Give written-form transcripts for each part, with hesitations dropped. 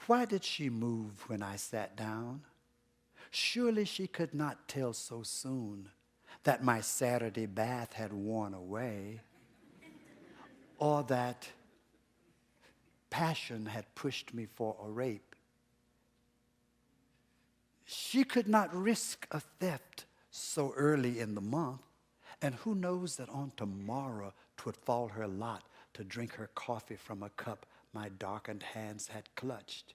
Why did she move when I sat down? Surely she could not tell so soon that my Saturday bath had worn away, or that passion had pushed me for a rape. She could not risk a theft so early in the month, and who knows that on tomorrow 'twould fall her lot to drink her coffee from a cup my darkened hands had clutched.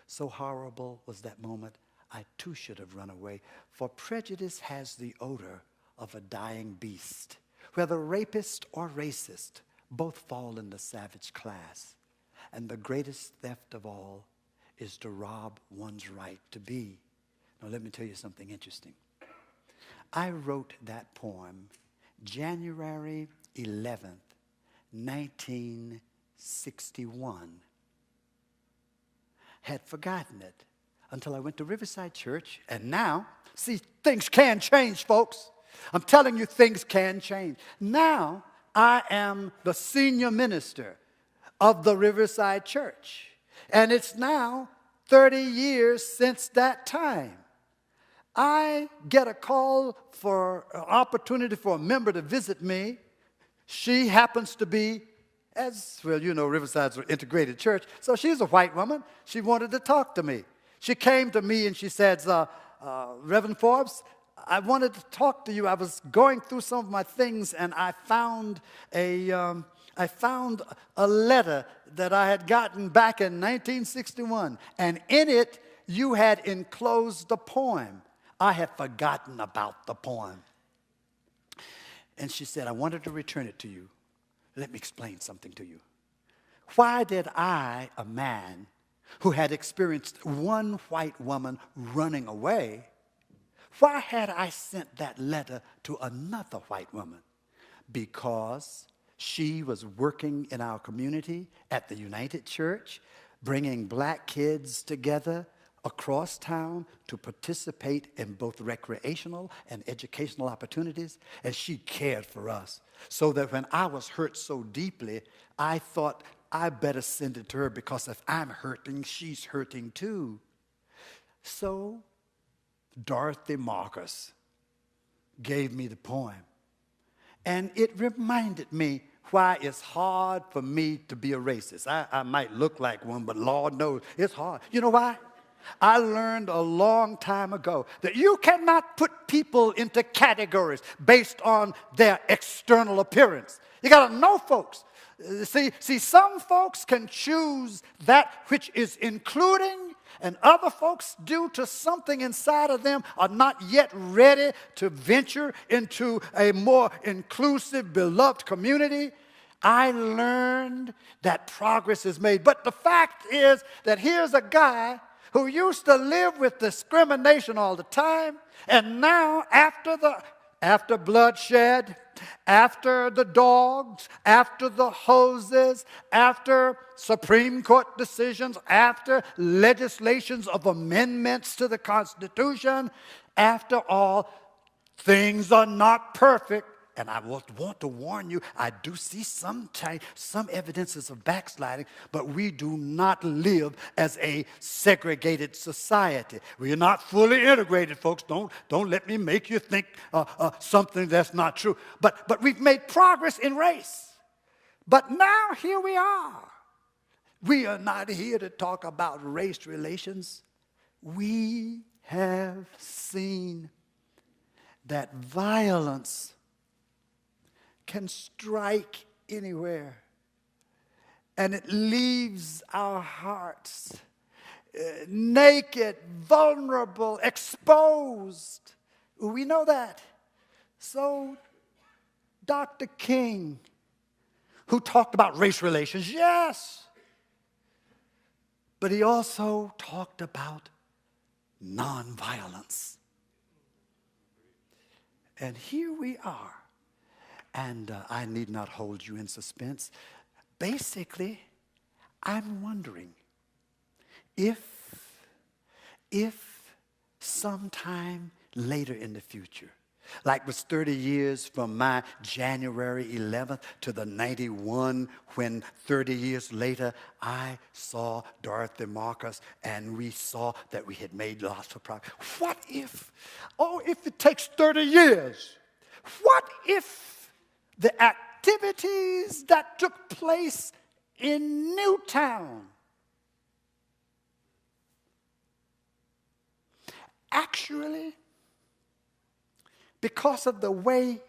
So horrible was that moment, I too should have run away, for prejudice has the odor of a dying beast. Whether rapist or racist, both fall in the savage class. And the greatest theft of all is to rob one's right to be. Now let me tell you something interesting. I wrote that poem January 11th, 1961. Had forgotten it until I went to Riverside Church, and now, see, things can change, folks. I'm telling you, things can change. Now, I am the senior minister of the Riverside Church, and it's now 30 years since that time. I get a call for an opportunity for a member to visit me. She happens to be, as well, you know, Riverside's an integrated church, so she's a white woman. She wanted to talk to me. She came to me and she said, Reverend Forbes, I wanted to talk to you. I was going through some of my things, and I found a letter that I had gotten back in 1961, and in it you had enclosed a poem. I had forgotten about the poem. And she said, I wanted to return it to you. Let me explain something to you. Why did I, a man who had experienced one white woman running away, why had I sent that letter to another white woman? Because she was working in our community at the United Church, bringing black kids together across town to participate in both recreational and educational opportunities, and she cared for us. So that when I was hurt so deeply, I thought I better send it to her, because if I'm hurting, she's hurting too. So Dorothy Marcus gave me the poem, and it reminded me why it's hard for me to be a racist. I might look like one, but Lord knows it's hard. You know why? I learned a long time ago that you cannot put people into categories based on their external appearance. You got to know folks. See, some folks can choose that which is including, and other folks, due to something inside of them, are not yet ready to venture into a more inclusive, beloved community. I learned that progress is made. But the fact is that here's a guy who used to live with discrimination all the time, and now after bloodshed, after the dogs, after the hoses, after Supreme Court decisions, after legislations of amendments to the Constitution, after all, things are not perfect. And I want to warn you, I do see some evidences of backsliding, but we do not live as a segregated society. We are not fully integrated, folks. Don't let me make you think something that's not true. But we've made progress in race. But now here we are. We are not here to talk about race relations. We have seen that violence can strike anywhere, and it leaves our hearts naked, vulnerable, exposed. We know that. So Dr. King, who talked about race relations, yes, but he also talked about nonviolence. And here we are. And I need not hold you in suspense. Basically, I'm wondering if sometime later in the future, Like it was 30 years from my January 11th to the 91 when 30 years later I saw Dorothy Marcus and we saw that we had made lots of progress. What if, if it takes 30 years, what if the activities that took place in Newtown actually, because of the way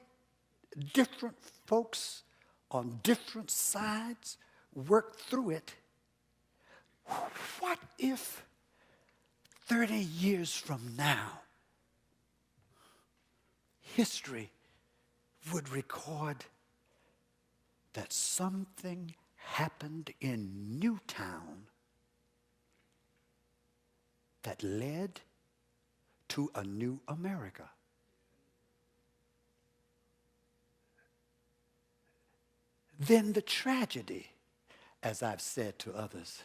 different folks on different sides work through it, what if 30 years from now, history would record that something happened in Newtown that led to a new America? Then the tragedy, as I've said to others,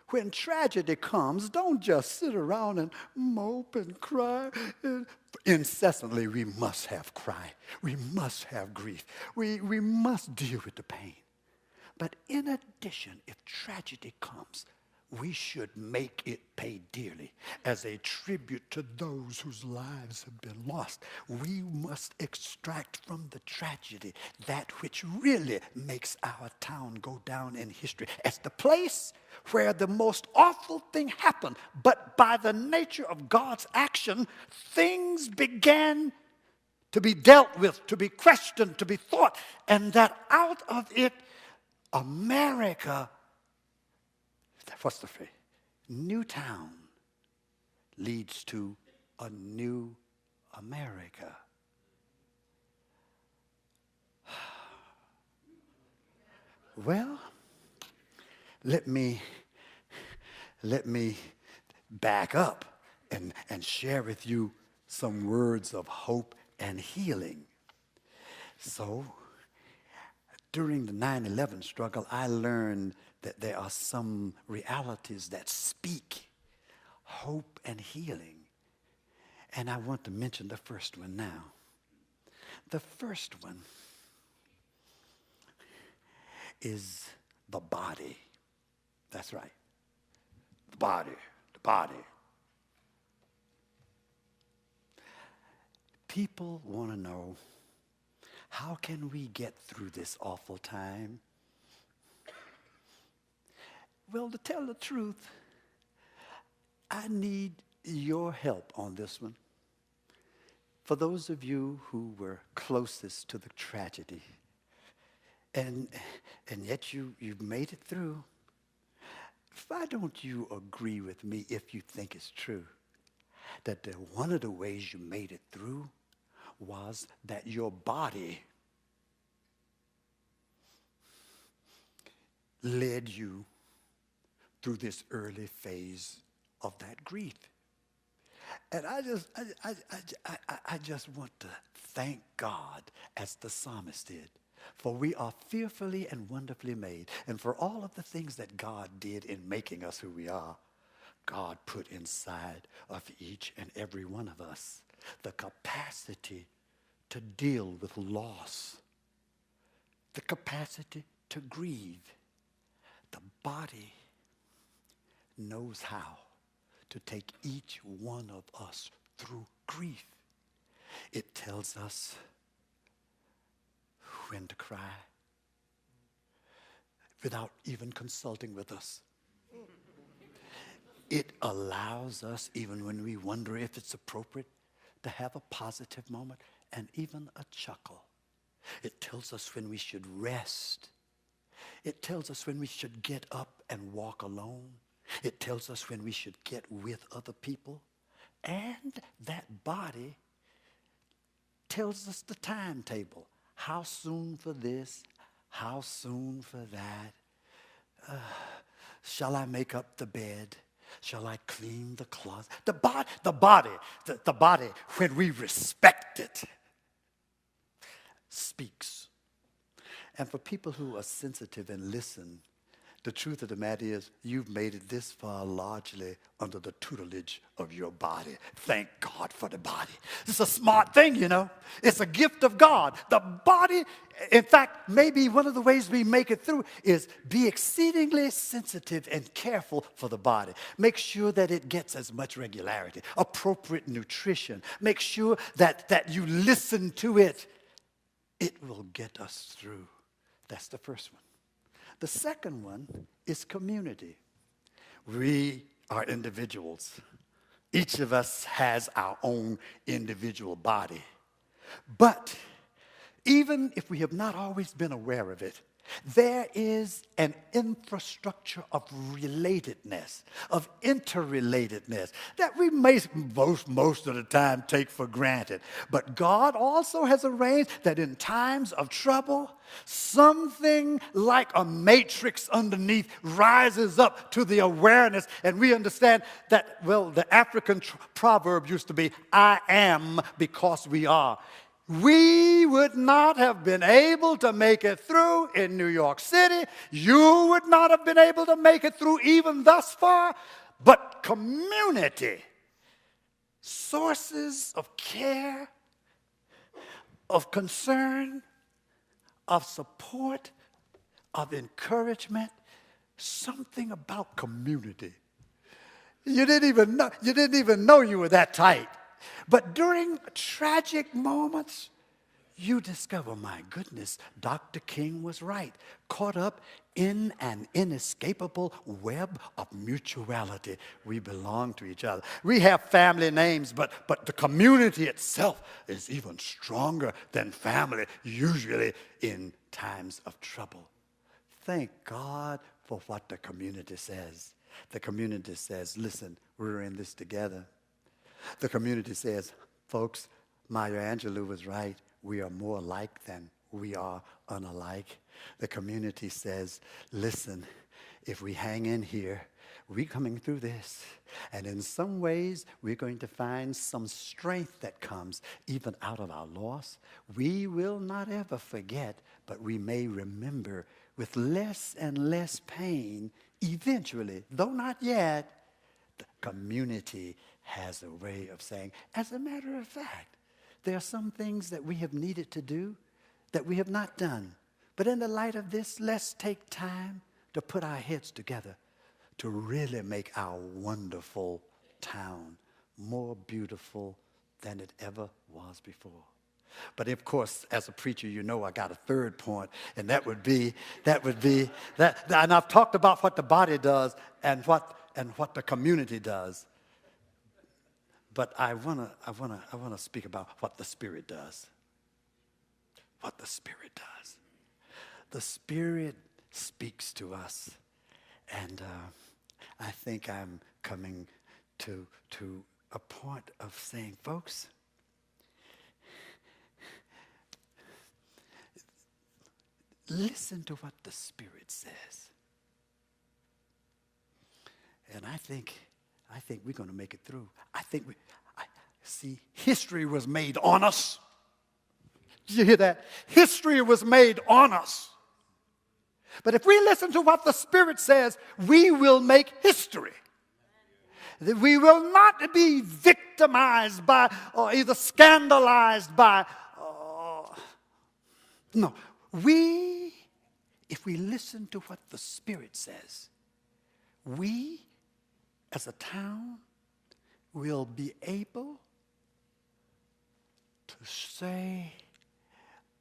when tragedy comes, don't just sit around and mope and cry. Incessantly, we must have cry. We must have grief. We must deal with the pain. But in addition, if tragedy comes, we should make it pay dearly as a tribute to those whose lives have been lost. We must extract from the tragedy that which really makes our town go down in history as the place where the most awful thing happened. But by the nature of God's action, things began to be dealt with, to be questioned, to be thought, and that out of it, America, what's the phrase? Newtown leads to a new America. Well, let me back up and share with you some words of hope and healing. So, during the 9/11 struggle, I learned that there are some realities that speak hope and healing. And I want to mention the first one now. The first one is the body. That's right. The body. The body. People want to know, how can we get through this awful time? Well, to tell the truth, I need your help on this one. For those of you who were closest to the tragedy, and yet you've made it through, why don't you agree with me if you think it's true, that one of the ways you made it through was that your body led you through this early phase of that grief. And I just want to thank God, as the psalmist did, for we are fearfully and wonderfully made. And for all of the things that God did in making us who we are, God put inside of each and every one of us the capacity to deal with loss, the capacity to grieve. The body knows how to take each one of us through grief. It tells us when to cry without even consulting with us. It allows us, even when we wonder if it's appropriate, to have a positive moment and even a chuckle. It tells us when we should rest. It tells us when we should get up and walk alone. It tells us when we should get with other people. And that body tells us the timetable. How soon for this? How soon for that? Shall I make up the bed? Shall I clean the closet? The body, when we respect it, speaks. And for people who are sensitive and listen The truth of the matter is, you've made it this far largely under the tutelage of your body. Thank God for the body. It's a smart thing, you know. It's a gift of God. The body, in fact, maybe one of the ways we make it through is be exceedingly sensitive and careful for the body. Make sure that it gets as much regularity, appropriate nutrition. Make sure that you listen to it. It will get us through. That's the first one. The second one is community. We are individuals. Each of us has our own individual body. But even if we have not always been aware of it, there is an infrastructure of relatedness, of interrelatedness that we may most of the time take for granted. But God also has arranged that in times of trouble, something like a matrix underneath rises up to the awareness, and we understand that, well, the African proverb used to be, I am because we are. We would not have been able to make it through in New York City. You would not have been able to make it through even thus far. But community, sources of care, of concern, of support, of encouragement, something about community. You didn't even know you were that tight. But during tragic moments, you discover, my goodness, Dr. King was right. Caught up in an inescapable web of mutuality. We belong to each other. We have family names, but the community itself is even stronger than family, usually in times of trouble. Thank God for what the community says. The community says, listen, we're in this together. The community says, folks, Maya Angelou was right. We are more alike than we are unalike. The community says, listen, if we hang in here, we're coming through this. And in some ways, we're going to find some strength that comes even out of our loss. We will not ever forget, but we may remember with less and less pain eventually, though not yet. The community has a way of saying, as a matter of fact, there are some things that we have needed to do that we have not done. But in the light of this, let's take time to put our heads together to really make our wonderful town more beautiful than it ever was before. But of course, as a preacher, you know I got a third point, and that would be that. And I've talked about what the body does and what the community does. But I wanna speak about what the Spirit does. What the Spirit does. The Spirit speaks to us, and I think I'm coming to a point of saying, folks, listen to what the Spirit says. And I think we're going to make it through. See, history was made on us. Did you hear that? History was made on us. But if we listen to what the Spirit says, we will make history. We will not be victimized by or either scandalized by. No. If we listen to what the Spirit says, we as a town will be able to say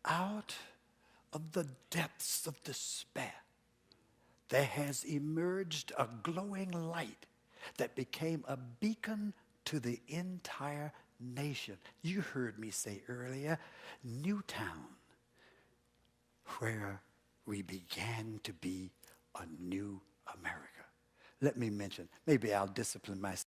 out of the depths of despair, there has emerged a glowing light that became a beacon to the entire nation. You heard me say earlier, Newtown, where we began to be a new America. Let me mention, maybe I'll discipline myself.